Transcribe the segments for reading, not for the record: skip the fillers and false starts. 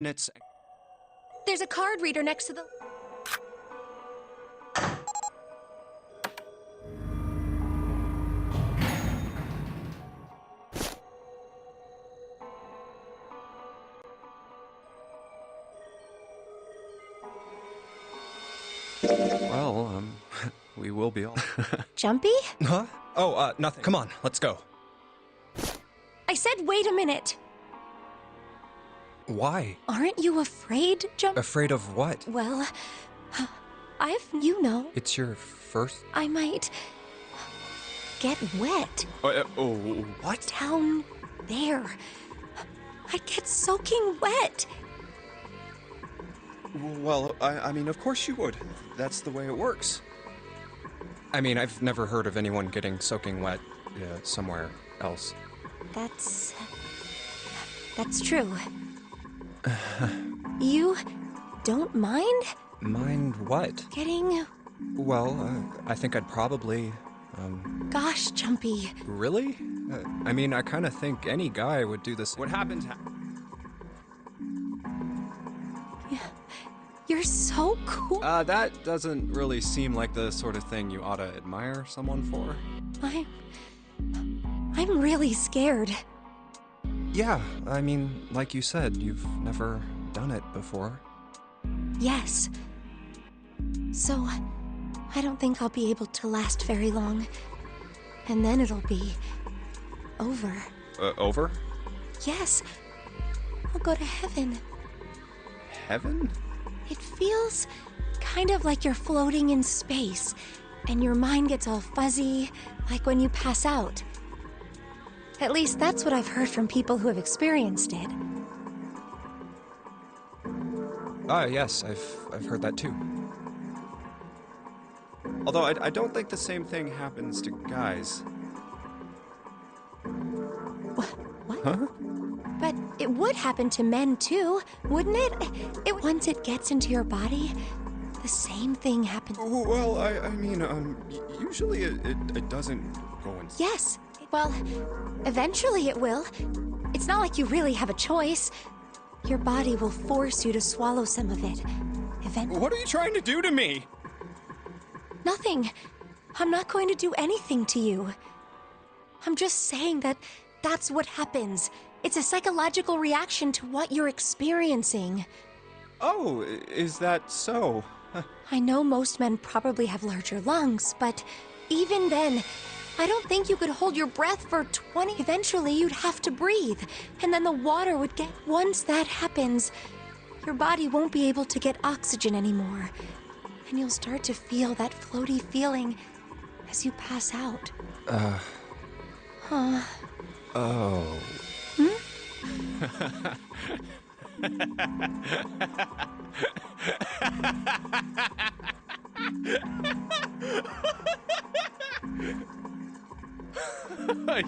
It's... There's a card reader next to the... Well, we will be all... Jumpy? Huh? Oh, nothing. Come on, let's go. I said wait a minute. Why? Aren't you afraid, Afraid of what? Well, It's your first... I might get wet. What? Down there. I'd get soaking wet. Well, I mean, of course you would. That's the way it works. I mean, I've never heard of anyone getting soaking wet somewhere else. That's true. You don't mind? Mind what? Getting... Well, I think I'd probably, Gosh, Jumpy. Really? I mean, I kind of think any guy would do this. What happened? You're so cool. That doesn't really seem like the sort of thing you ought to admire someone for. I'm really scared. Yeah, I mean, like you said, you've never done it before. Yes. So, I don't think I'll be able to last very long. And then it'll be... over. Over? Yes. I'll go to heaven. Heaven? It feels kind of like you're floating in space, and your mind gets all fuzzy, like when you pass out. At least that's what I've heard from people who have experienced it. Yes, I've heard that too. Although I don't think the same thing happens to guys. What? Huh? But it would happen to men too, wouldn't it? Once it gets into your body, the same thing happens. Well, I mean, usually it doesn't go in... Yes. Well, eventually it will. It's not like you really have a choice. Your body will force you to swallow some of it. Eventually. What are you trying to do to me? Nothing. I'm not going to do anything to you. I'm just saying that that's what happens. It's a psychological reaction to what you're experiencing. Oh, is that so? I know most men probably have larger lungs, but even then, I don't think you could hold your breath for 20... Eventually, you'd have to breathe, and then the water would get... Once that happens, your body won't be able to get oxygen anymore, and you'll start to feel that floaty feeling as you pass out. Oh.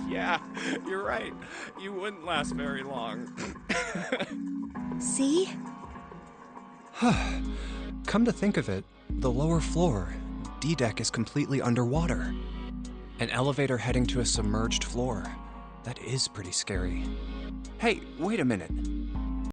Yeah, you're right. You wouldn't last very long. See? Come to think of it, the lower floor, D-deck, is completely underwater. An elevator heading to a submerged floor. That is pretty scary. Hey, wait a minute.